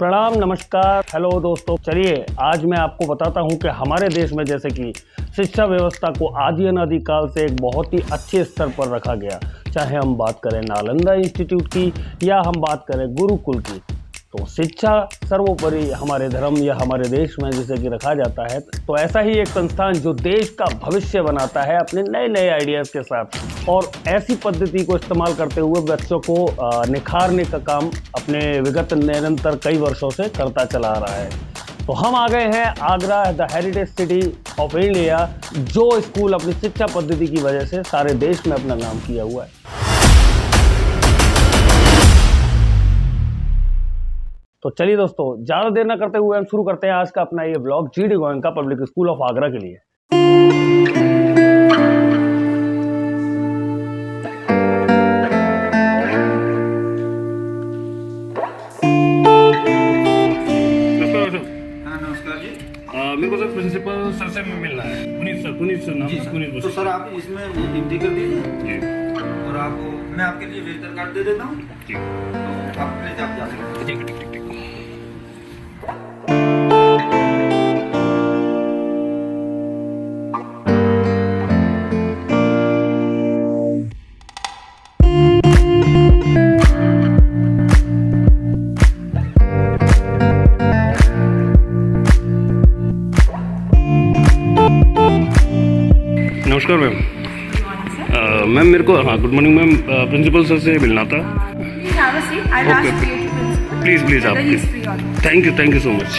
प्रणाम, नमस्कार, हेलो दोस्तों। चलिए आज मैं आपको बताता हूं कि हमारे देश में जैसे कि शिक्षा व्यवस्था को आदि अनादि काल से एक बहुत ही अच्छे स्तर पर रखा गया, चाहे हम बात करें नालंदा इंस्टीट्यूट की या हम बात करें गुरुकुल की। तो शिक्षा सर्वोपरि हमारे धर्म या हमारे देश में जैसे कि रखा जाता है, तो ऐसा ही एक संस्थान जो देश का भविष्य बनाता है अपने नए नए आइडियाज़ के साथ और ऐसी पद्धति को इस्तेमाल करते हुए बच्चों को निखारने का काम अपने विगत निरंतर कई वर्षों से करता चला आ रहा है। तो हम आ गए हैं Agra, the heritage city of India, जो स्कूल अपनी शिक्षा पद्धति की वजह से सारे देश में अपना नाम किया हुआ है। तो चलिए दोस्तों, ज़्यादा देर ना करते हुए हम शुरू करते हैं आज का अपना ये blog GD Goenka public school of Agra के लिए। नमस्कार जी। मेरे को सर प्रिंसिपल सर से मिलना है। पुनीत सर नाम है। पुनीत तो सर आप इसमें एंट्री कर दीजिए और आपको मैं आपके लिए विजिटर कार्ड दे देता हूँ, तो आप प्लीज आप जा सकते हैं। ठीक। नमस्कार मैम। मैम मेरे को good morning ma'am, principal sir से मिलना था। प्लीज़ आप थैंक यू सो मच।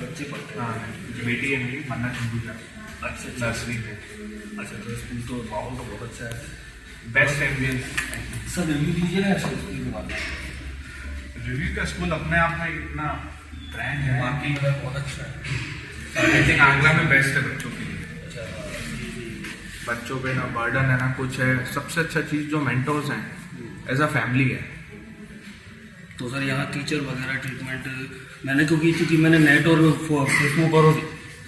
बच्चे पढ़ते हैं, बेटी है मेरी मन्नत कंप्यूटर। अच्छा, नर्सरी में। अच्छा, तो स्कूल तो माहौल तो बहुत अच्छा है, बेस्ट एम्बियंस। सर रिव्यू दीजिए ना स्कूल के बारे में। रिव्यू का स्कूल अपने आप में इतना ब्रांड है, मार्किंग बहुत अच्छा है। आई थिंक आगरा में बेस्ट है बच्चों के लिए। बच्चों पे ना बर्डन है ना कुछ है। सबसे अच्छा चीज़ जो मेंटोर्स हैं एज अ फैमिली है। तो सर यहाँ टीचर वगैरह ट्रीटमेंट मैंने क्योंकि मैंने नेट और फेसबुक और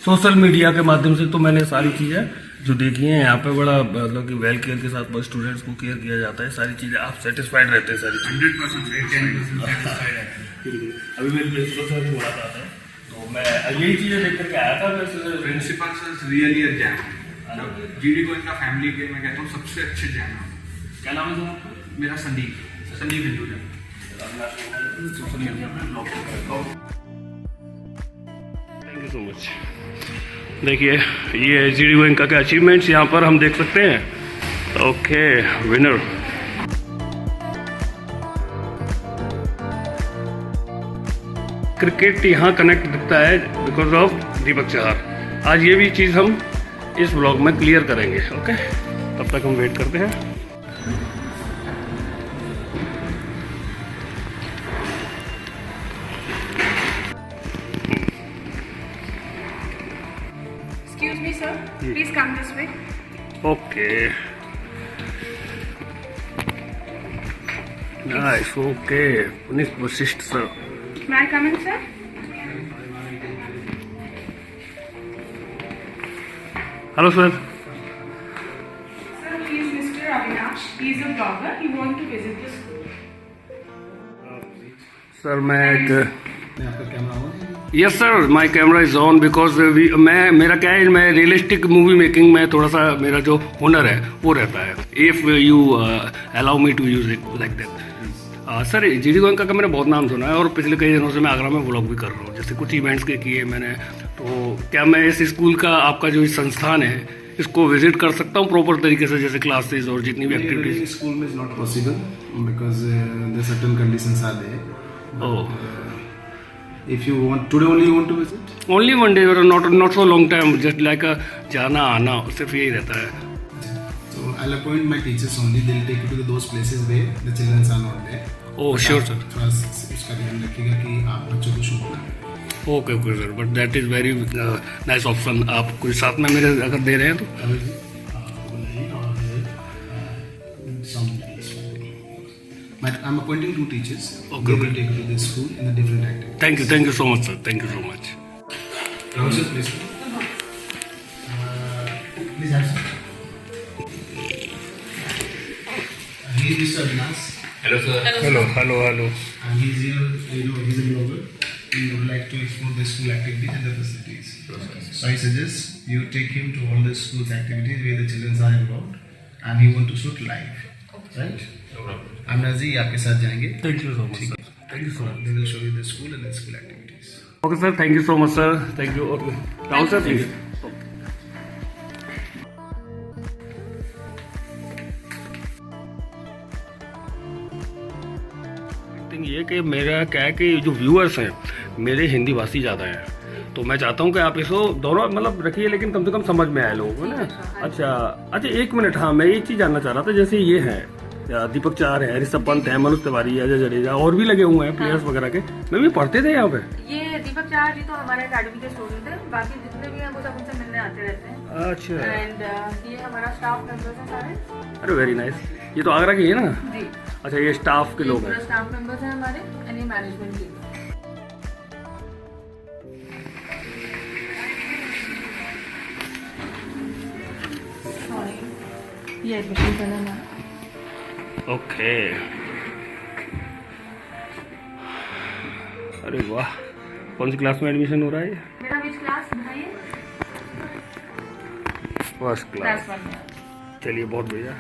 सोशल मीडिया के माध्यम से तो मैंने सारी चीज़ें जो देखी हैं यहाँ पे बड़ा मतलब कि वेल केयर के साथ स्टूडेंट्स को केयर किया जाता है। सारी चीज़ें आप सेटिस्फाइड रहते हैं सारी 100% सेटिस्फाइड है। अभी मेरे प्रिंसिपल सर से मुलाकात है तो मैं यही चीज़ें देख करके आया था। मैं principal sir really a gem. GD Goenka family के मैं कहता हूँ सबसे अच्छे जैम है। क्या नाम है सर? मेरा Sandeep Hinduja. Thank you so much. देखिए ये GD गोयनका के अचीवमेंट्स यहाँ पर हम देख सकते हैं। Okay, winner. क्रिकेट यहाँ कनेक्ट दिखता है बिकॉज ऑफ दीपक चहार। आज ये भी चीज़ हम इस ब्लॉग में क्लियर करेंगे। ओके, तब तक हम वेट करते हैं। Excuse me, sir. Please come this way. Okay, nice. Okay, Puneet Vashishtha sir. May I come in, sir? Hello sir. Sir, he is Mr. Avinash. He is a blogger. He wants to visit the school. Sir मैं yes sir, my camera is on because मेरा क्या है, मैं realistic movie making में थोड़ा सा मेरा जो हुनर है वो रहता है। If you allow me to use it like that. Sir GD Goenka का मैंने बहुत नाम सुना है और पिछले कई दिनों से मैं आगरा में व्लॉग भी कर रहा हूँ, जैसे कुछ इवेंट्स के किए मैंने। तो क्या मैं इस स्कूल का आपका जो संस्थान है इसको विजिट कर सकता हूँ प्रॉपर तरीके से, जैसे क्लासेस और जितनी भी activities? School is not possible because the certain conditions are there. Oh, If you want today only you want to visit? Only one day, not so long time, just like जाना आना, सिर्फ यही रहता है। So I'll appoint my teachers only. They'll take you to those places where the children are not there. Oh sure sir. थोड़ा उसका ध्यान रखिएगा कि आप बच्चों को शुभ ना। Okay sir, but that is very nice option. आप कुछ साथ में मेरे अगर दे रहे हैं तो But I'm appointing 2 teachers. Okay, They will okay. take you to the school in the different activities. Thank you so much, sir. Thank you so much. Namaste, please. Please have some. He is Mr. Avinash. Hello sir hello hello hello And he's here, he's a blogger. He would like to explore the school activities and the facilities. So I suggest you take him to all the school's activities where the children are involved, and he want to shoot live. Right? Avinash ji, आपके साथ जाएंगे. Thank you so much sir, thank you so much. They will show you the school and the school activities. Okay sir, thank you so much sir, thank you. Rahul sir please. ये कि मेरा क्या है कि जो व्यूअर्स हैं मेरे हिंदी भाषी ज़्यादा हैं, तो मैं चाहता हूँ कि आप इसको दोनों मतलब रखिए, लेकिन कम से कम समझ में आए लोगों को ना। अच्छा अच्छा, एक मिनट, हाँ मैं एक चीज़ जानना चाह रहा था, जैसे ये है दीपक चार है, ऋषभ पंत है, मनोज तिवारी, अजय जडेजा और भी लगे हुए हैं प्लेयर्स वगैरह के, मैं भी पढ़ते थे यहाँ पे। ये दीपक चार जी तो हमारे अकेडमी के स्टूडेंट हैं, बाकी जितने भी हैं वो सब उनसे मिलने आते रहते हैं। अच्छा, एंड ये हमारा स्टाफ मेंबर्स हैं सारे। अरे वेरी नाइस। ये तो आगरा के है ना? जी, अच्छा, ये स्टाफ के लोग हैं। स्टाफ मेंबर्स हैं हमारे, एंड ये मैनेजमेंट टीम। ये एडमिशन करना है। ओके, अरे वाह, कौन सी क्लास में एडमिशन हो रहा है? मेरा विच क्लास भाई है? First class. क्लास 1 में। चलिए, बहुत बढ़िया।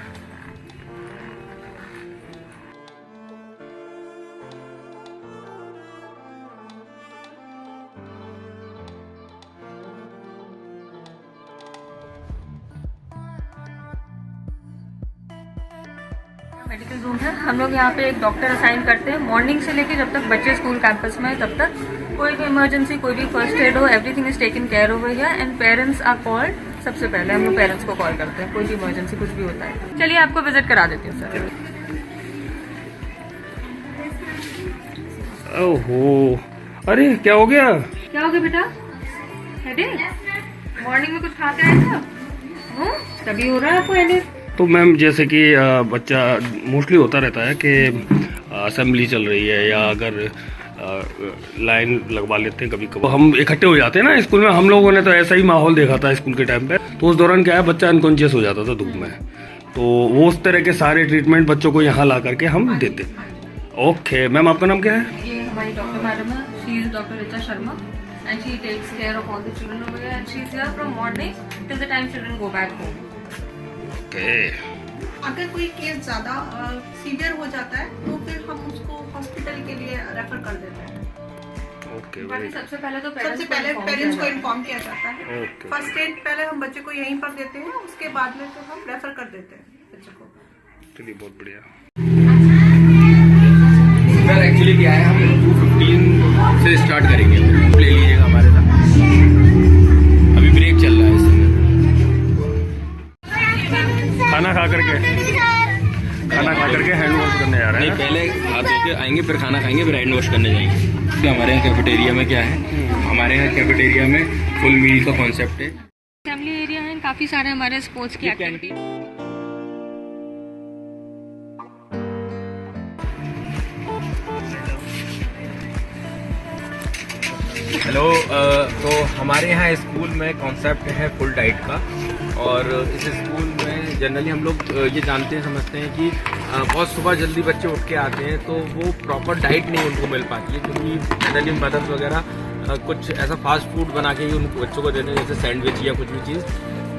मेडिकल रूम है। हम लोग यहाँ पे एक डॉक्टर असाइन करते हैं मॉर्निंग से लेके जब तक बच्चे स्कूल कैंपस में है तब तक। कोई भी इमरजेंसी, कोई भी फर्स्ट एड हो, everything is taken care over here and parents are called. सबसे पहले हम लोग पेरेंट्स को कॉल करते हैं, कोई भी इमरजेंसी कुछ भी होता है। चलिए आपको विजिट करा देती हूँ सर। ओहो, अरे क्या हो गया? क्या हो गया बेटा? हेडेक? मॉर्निंग में कुछ खा के आए थे? तभी हो रहा है आपको हेडेक? तो मैम, जैसे कि बच्चा मोस्टली होता रहता है कि असेंबली चल रही है या अगर लाइन लगवा लेते हैं कभी कभी, हम इकट्ठे हो जाते हैं ना स्कूल में। हम लोगों ने तो ऐसा ही माहौल देखा था स्कूल के टाइम पे, तो उस दौरान क्या है, बच्चा अनकॉन्शियस हो जाता था धूप में, तो वो उस तरह के सारे ट्रीटमेंट बच्चों को यहाँ ला करके हम देते। ओके मैम, आपका नाम क्या है? ये हमारी डॉक्टर मैडम है, she is doctor Richa Sharma and she takes care of all the children over here and she is here from morning till the time children go back home. अगर कोई केस ज़्यादा सीवियर हो जाता है तो फिर हम उसको हॉस्पिटल के लिए रेफर कर देते हैं। बाकी सबसे पहले तो सबसे पहले पेरेंट्स को इन्फॉर्म किया जाता है। ओके। फर्स्ट एड पहले हम बच्चे को यहीं पर देते हैं, उसके बाद में तो हम रेफर कर देते हैं बच्चे को। चलिए, बहुत बढ़िया। सर एक्चुअली क्या है, हम 2:15 से स्टार्ट करेंगे, ले लीजिएगा हमारे साथ। अभी ब्रेक चल रहा है इस समय। खाना खा करके हैंड वॉश करने जा रहे नहीं, हैं। पहले हाथ धो के आएंगे, फिर खाना खाएंगे, फिर हैंड वॉश करने जाएंगे। तो हमारे यहाँ कैफेटेरिया में क्या है, हमारे यहाँ कैफेटेरिया में फुल मील का कॉन्सेप्ट है। फैमिली एरिया है, काफी सारे हमारे स्पोर्ट्स की एक्टिविटी। हेलो, तो हमारे यहाँ स्कूल में कॉन्सेप्ट है फुल डाइट का, और इस स्कूल में जनरली हम लोग ये जानते हैं, समझते हैं कि बहुत सुबह जल्दी बच्चे उठ के आते हैं तो वो प्रॉपर डाइट नहीं उनको मिल पाती है, क्योंकि जनरली मदर्स वगैरह कुछ ऐसा फास्ट फूड बना के ही उनको बच्चों को देते हैं, जैसे सैंडविच या कुछ भी चीज़।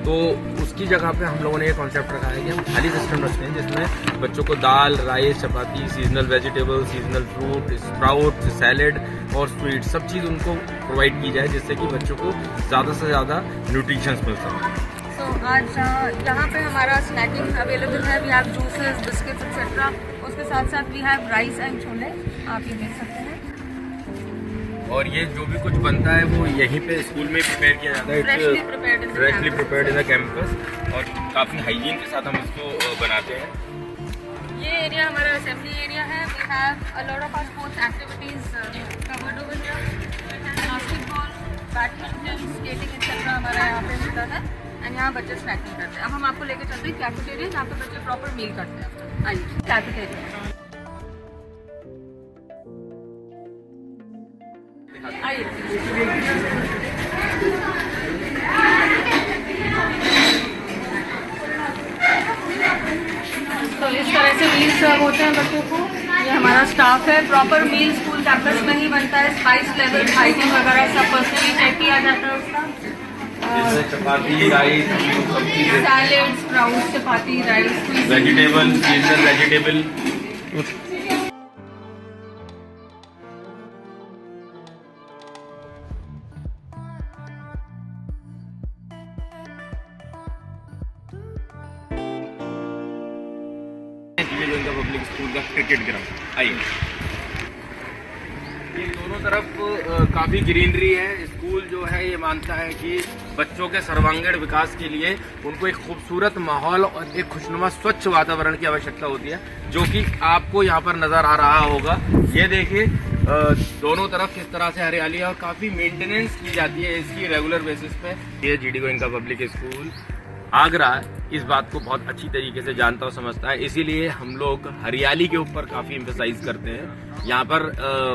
तो उसकी जगह पे हम लोगों ने ये कॉन्सेप्ट रखा है कि हम थाली सिस्टम रखते हैं, जिसमें बच्चों को दाल, राइस, चपाती, seasonal vegetable, seasonal fruit, sprout, salad और स्वीट, सब चीज़ उनको प्रोवाइड की जाए, जिससे कि बच्चों को ज़्यादा से ज़्यादा न्यूट्रिशंस मिल सके। सो आज यहाँ पे हमारा स्नैकिंग अवेलेबल है। We have juices, biscuits etcetera. उसके साथ साथ we have rice and chole, आप ये देख सकते हैं। और ये जो भी कुछ बनता है वो यहीं पे स्कूल में प्रिपेयर किया जाता है, freshly prepared in the campus, और काफ़ी हाइजीन के साथ हम इसको बनाते हैं। ये एरिया हमारा असेंबली एरिया है। We have a lot of our sports activities covered over here. Basketball, badminton, skating etcetera हमारा यहाँ पे होता है एंड यहाँ बच्चे स्नैकिंग करते हैं। अब हम आपको लेके चलते हैं कैफेटेरिया, जहाँ पे बच्चे प्रॉपर मील करते हैं। आइए कैफेटेरिया। सर्व होते हैं बच्चों को। ये हमारा स्टाफ है। प्रॉपर मील स्कूल कैंपस में ही बनता है। स्पाइस लेवल, हाइजीन वगैरह सब पर्सनली चेक किया जाता है उसका। चपाती, राइस, सब्जी, सैलेड, स्प्राउट, चपाती, rice, vegetable, seasonal vegetable. Public school का क्रिकेट ग्राउंड, आइए। ये दोनों तरफ काफ़ी ग्रीनरी है। स्कूल जो है ये मानता है कि बच्चों के सर्वांगीण विकास के लिए उनको एक खूबसूरत माहौल और एक खुशनुमा स्वच्छ वातावरण की आवश्यकता होती है, जो कि आपको यहाँ पर नज़र आ रहा होगा। ये देखिए दोनों तरफ किस तरह से हरियाली है और काफ़ी मेंटेनेंस की जाती है इसकी रेगुलर बेसिस पे। ये GD Goenka public school Agra इस बात को बहुत अच्छी तरीके से जानता और समझता है, इसीलिए हम लोग हरियाली के ऊपर काफ़ी एम्फेसाइज करते हैं। यहाँ पर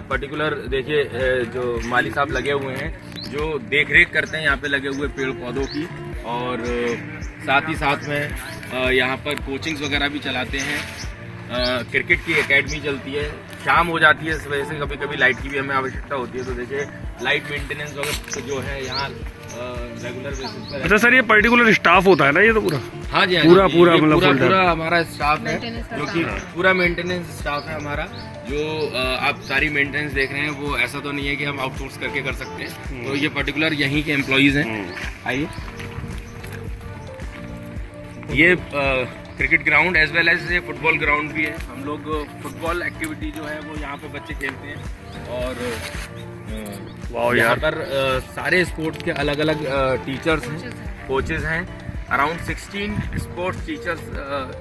पर्टिकुलर देखिए जो माली साहब लगे हुए हैं जो देख रेख करते हैं यहाँ पे लगे हुए पेड़ पौधों की, और साथ ही साथ में यहाँ पर कोचिंग्स वगैरह भी चलाते हैं। क्रिकेट की एकेडमी चलती है। शाम हो जाती है, इस वजह से कभी कभी लाइट की भी हमें आवश्यकता होती है, तो देखिए लाइट मेंटेनेंस वगैरह जो है यहाँ रेगुलर बेसिस पर। अच्छा सर, ये पर्टिकुलर स्टाफ होता है ना ये तो पूरा? हाँ जी, पूरा मतलब पूरा पूरा हमारा स्टाफ है, जो कि पूरा मेंटेनेंस स्टाफ है हमारा। जो आप सारी मेंटेनेंस देख रहे हैं वो ऐसा तो नहीं है कि हम आउटसोर्स करके कर सकते हैं, तो ये पर्टिकुलर यहीं के एम्प्लॉइज हैं। आइए, ये cricket ground as well as football ground भी है। हम लोग फुटबॉल एक्टिविटी जो है वो यहाँ पे बच्चे खेलते हैं, और यहाँ पर सारे स्पोर्ट्स के अलग अलग टीचर्स हैं, कोचेज हैं। Around 16 sports teachers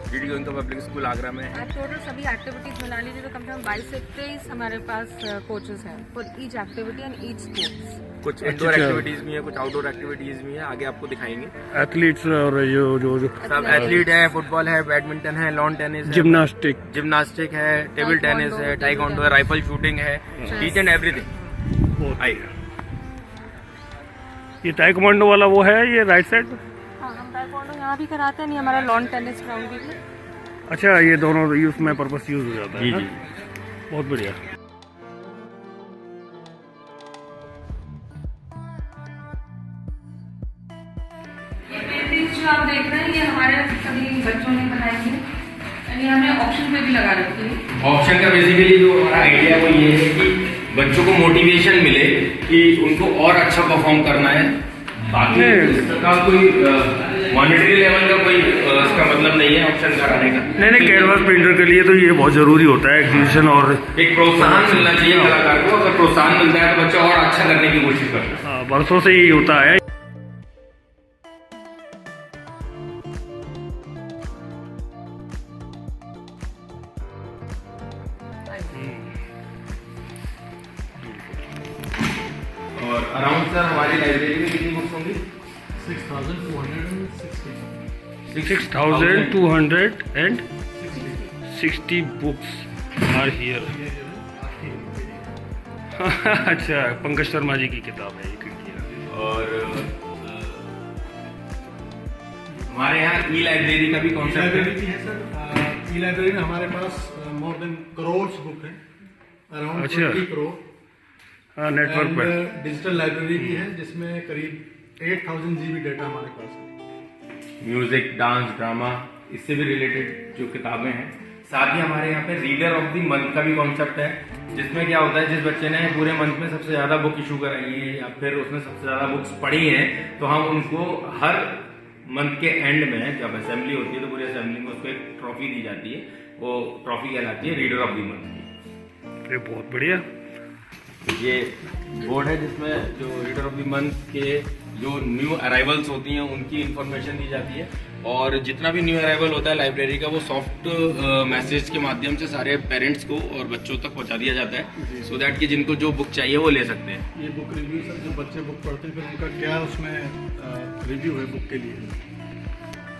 GD Goenka public school Agra में है। टोटल सभी एक्टिविटीज मिला लीजिए तो कम से कम 22 से 23 हमारे पास कोचेस हैं for each activity and each sports. कुछ इंडोर एक्टिविटीज भी है, कुछ आउटडोर एक्टिविटीज भी है, आगे आपको दिखाएंगे। एथलीट्स और जो सब एथलीट है, फुटबॉल है, बैडमिंटन है, लॉन टेनिस है, जिम्नास्टिक है, टेबल टेनिस है, टाइकोंडो है, राइफल शूटिंग है, ईच एंड एवरीथिंग। आइए, ये टाइकोंडो वाला वो है, ये राइट साइड। हाँ, हम टाइकोंडो यहाँ भी कराते हैं। हमारा लॉन टेनिस ग्राउंड भी है। अच्छा, ये दोनों उसमें पर्पस यूज हो जाता है। जी ना? जी, बहुत बढ़िया। ये पेंटिंग्स जो आप देख रहे हैं ये हमारे सभी बच्चों ने बनाई है, यानी हमने ऑप्शन पे भी लगा रखी है। ऑप्शन का बेसिकली जो हमारा आइडिया वो ये है कि बच्चों को मोटिवेशन मिले कि उनको और अच्छा परफॉर्म करना है। बाकी इसका कोई मॉनेटरी लेवल का कोई इसका मतलब नहीं है ऑप्शन कराने का। नहीं, कैनवास पेंटर के लिए तो ये बहुत जरूरी होता है एग्जीबिशन, और एक प्रोत्साहन मिलना चाहिए कलाकार को। अगर प्रोत्साहन मिलता है तो बच्चा और अच्छा करने की कोशिश करता है। बरसों से ही होता है। और अराउंड सर हमारी लाइब्रेरी में कितनी बुक्स होंगी? 6,260 बुक्स आर हियर। अच्छा, पंकज शर्मा जी की किताब है ये। और हमारे यहाँ ई लाइब्रेरी का भी कॉन्सेप्ट है सर। ई लाइब्रेरी में हमारे पास मोर देन करोड़ बुक है, अराउंड अच्छा। 20 करोड़। नेटवर्क पर डिजिटल लाइब्रेरी भी है जिसमें करीब 8000 GB डेटा हमारे पास है। म्यूजिक, डांस, ड्रामा, इससे भी रिलेटेड जो किताबें हैं। साथ ही हमारे यहाँ पे रीडर ऑफ द मंथ का भी कॉन्सेप्ट है, जिसमें क्या होता है जिस बच्चे ने पूरे मंथ में सबसे ज़्यादा बुक इशू कराई है या फिर उसने सबसे ज़्यादा बुक्स पढ़ी हैं, तो हम उनको हर मंथ के एंड में जब असेंबली होती है तो पूरी असेंबली में उसको एक ट्रॉफी दी जाती है। वो ट्रॉफी कहलाती है रीडर ऑफ द मंथ की। ये बहुत बढ़िया। ये बोर्ड है जिसमें जो रीडर ऑफ द मंथ के जो न्यू अराइवल्स होती हैं उनकी इन्फॉर्मेशन दी जाती है, और जितना भी न्यू अराइवल होता है लाइब्रेरी का वो सॉफ्ट मैसेज के माध्यम से सारे पेरेंट्स को और बच्चों तक पहुंचा दिया जाता है, सो दैट कि जिनको जो बुक चाहिए वो ले सकते हैं। ये बुक रिव्यू सर, जो बच्चे बुक पढ़ते हैं फिर उनका क्या उसमें रिव्यू है बुक के लिए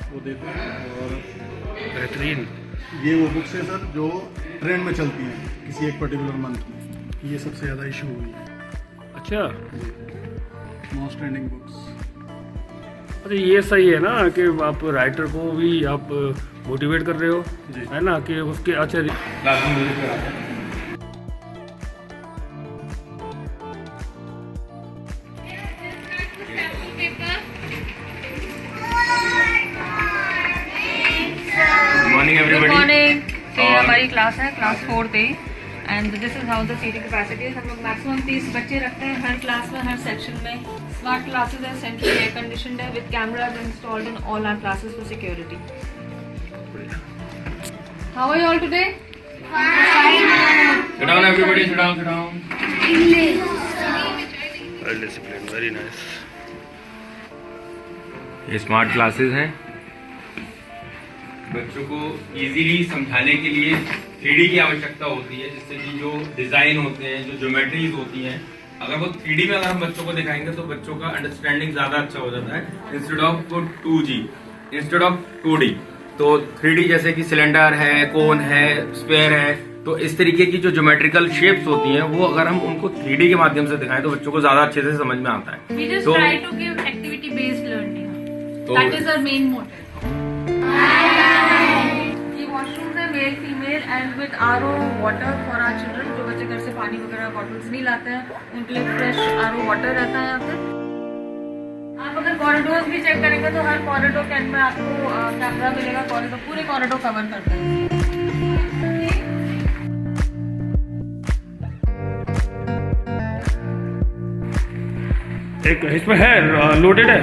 वो देते हैं। और बेहतरीन। ये वो बुक्स है सर जो ट्रेंड में चलती हैं किसी एक पर्टिकुलर मंथ में, ये सबसे ज़्यादा इशू हुई है। अच्छा, मोस्ट ट्रेंडिंग बुक्स। अच्छा ये सही है ना कि आप राइटर को भी आप मोटिवेट कर रहे हो, है ना, कि उसके अच्छा मॉर्निंग Good एवरीबॉडी। morning. तो ये हमारी क्लास है, class 4th A and this is how the seating capacity है। हम लोग मैक्सिमम 30 बच्चे रखते हैं हर क्लास में, हर सेक्शन में। स्मार्ट क्लासेस है, सेंट्रली एयर कंडीशनड है, with cameras installed in all our classes for security. How are you all today? Sit down everybody, sit down, sit down. Well discipline, very nice. ये smart classes हैं। बच्चों को easily समझाने के लिए 3D की आवश्यकता होती है, जिससे कि जो डिजाइन होते हैं, जो ज्योमेट्रीज होती हैं, अगर वो 3D में अगर हम बच्चों को दिखाएंगे तो बच्चों का अंडरस्टैंडिंग ज्यादा अच्छा हो जाता है। Instead of 2G, instead of 2D, तो 3D जैसे कि सिलेंडर है, कोन है, स्क्वायर है, तो इस तरीके की जो ज्योमेट्रिकल शेप्स होती हैं वो अगर हम उनको 3D के माध्यम से दिखाएं तो बच्चों को ज्यादा अच्छे से समझ में आता है। We just तो try to give activity based learning. तो That is our main motive. ये वॉशरूम है male female and with RO water for our children. जो बच्चे घर से पानी वगैरह बॉटल्स नहीं लाते हैं उनके लिए फ्रेश RO वाटर रहता है यहाँ पे। आप अगर कॉरिडोर्स भी चेक करेंगे तो हर कॉरिडोर के एंड में आपको कैमरा मिलेगा। कॉरिडोर पूरे कॉरिडोर कवर करता है। एक इसमें है लोडेड है।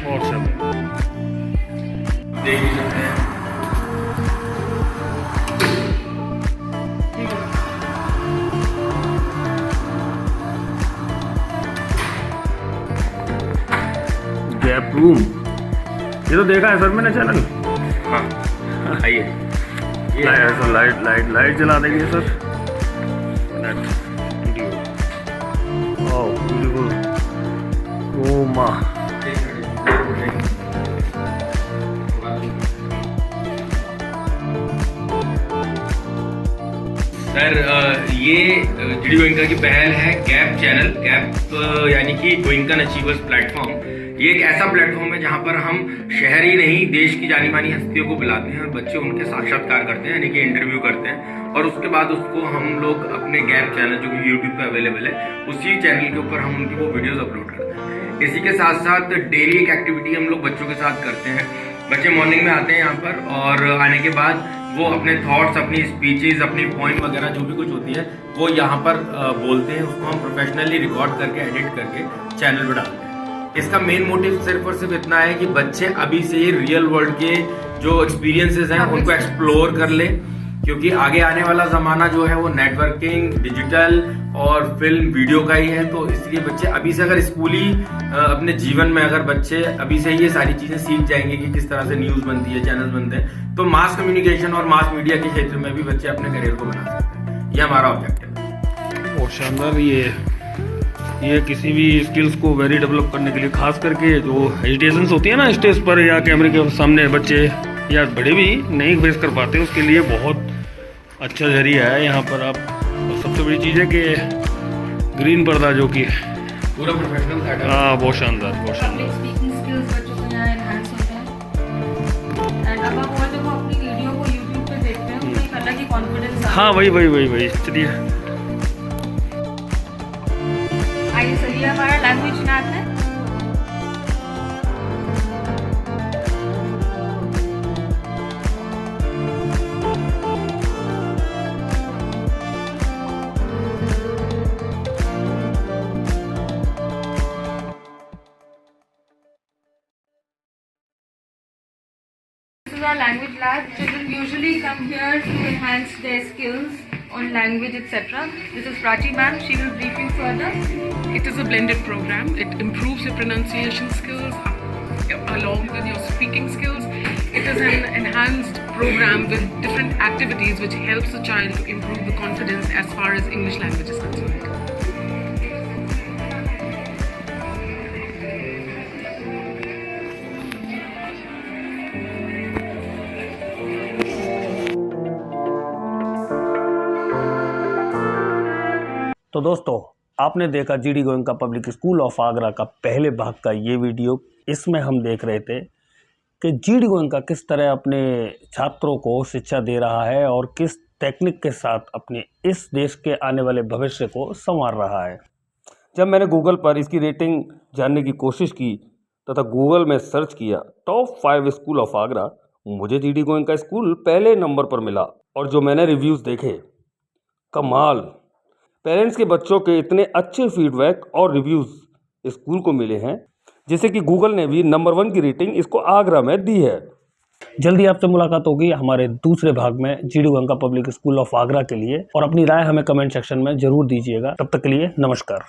बहुत शानदार। देख भी सकते हैं। गैप रूम, ये तो देखा है सर मैंने चैनल। हाँ आइए, लाइट जला देंगे सर। ब्यूटीफुल। ओ माँ, सर ये GD गोइंका की पहल है गैप चैनल। गैप यानी कि गोइंकन अचीवर्स प्लेटफॉर्म। ये एक ऐसा प्लेटफॉर्म है जहां पर हम शहर ही नहीं देश की जानी मानी हस्तियों को बुलाते हैं और बच्चे उनके साक्षात्कार करते हैं, यानी कि इंटरव्यू करते हैं, और उसके बाद उसको हम लोग अपने गैप चैनल जो कि यूट्यूब पे अवेलेबल है उसी चैनल के ऊपर हम उनकी वो वीडियोस अपलोड करते हैं। इसी के साथ साथ डेली एक एक्टिविटी हम लोग बच्चों के साथ करते हैं। बच्चे मॉर्निंग में आते हैं यहाँ पर और आने के बाद वो अपने थॉट्स, अपनी स्पीचेस, अपनी पॉइंट वगैरह जो भी कुछ होती है वो यहाँ पर बोलते हैं। उसको हम प्रोफेशनली रिकॉर्ड करके एडिट करके चैनल पर डालते हैं। इसका मेन मोटिव सिर्फ और सिर्फ इतना है कि बच्चे अभी से ही रियल वर्ल्ड के जो एक्सपीरियंसेस हैं उनको एक्सप्लोर कर ले, क्योंकि आगे आने वाला जमाना जो है वो नेटवर्किंग, डिजिटल और फिल्म वीडियो का ही है। तो इसलिए बच्चे अभी से अगर स्कूली अपने जीवन में अगर बच्चे अभी से ही ये सारी चीजें सीख जाएंगे कि किस तरह से न्यूज बनती है, चैनल बनते हैं, तो मास कम्युनिकेशन और मास मीडिया के क्षेत्र में भी बच्चे अपने करियर को बना सकते हैं। ये हमारा ऑब्जेक्टिव है। बहुत शानदार। ये किसी भी स्किल्स को वेरी डेवलप करने के लिए, खास करके जो हेजिटेशंस होती है ना स्टेज पर या कैमरे के सामने, बच्चे या बड़े भी नहीं फेस कर पाते, उसके लिए बहुत अच्छा जरिया है यहाँ पर आप। और सबसे बड़ी चीज़ है कि ग्रीन पर्दा जो कि पूरा प्रोफेशनल सेटअप। हाँ, बहुत शानदार, बहुत पब्लिक शानदार। स्पीकिंग स्किल्स बच्चों को यहाँ एनहांस होते हैं। एंड अब आप और जब वो अपनी वीडियो को यूट्यूब पे देखते हैं उनको एक अलग ही कॉन्फिडेंस हाँ, वही चलिए। आइए सर, ये हमारा लैंग्वेज लैब है। This is our language lab. Children usually come here to enhance their skills on language, etc. This is Prachi ma'am. She will brief you further. It is a blended program. It improves your pronunciation skills along with your speaking skills. It is an enhanced program with different activities which helps the child to improve the confidence as far as English language is concerned. तो दोस्तों, आपने देखा GD Goenka public school of Agra का पहले भाग का ये video. इसमें हम देख रहे थे कि GD गोयनका किस तरह अपने छात्रों को शिक्षा दे रहा है और किस टेक्निक के साथ अपने इस देश के आने वाले भविष्य को संवार रहा है। जब मैंने गूगल पर इसकी रेटिंग जानने की कोशिश की तथा गूगल में सर्च किया टॉप 5 स्कूल ऑफ आगरा, मुझे GD गोयनका स्कूल पहले नंबर पर मिला। और जो मैंने रिव्यूज़ देखे, कमाल। पेरेंट्स के बच्चों के इतने अच्छे फीडबैक और रिव्यूज़ स्कूल को मिले हैं, जिससे कि गूगल ने भी नंबर 1 की रेटिंग इसको आगरा में दी है। जल्दी आपसे मुलाकात होगी हमारे दूसरे भाग में GD Goenka public school of Agra के लिए, और अपनी राय हमें कमेंट सेक्शन में जरूर दीजिएगा। तब तक के लिए नमस्कार।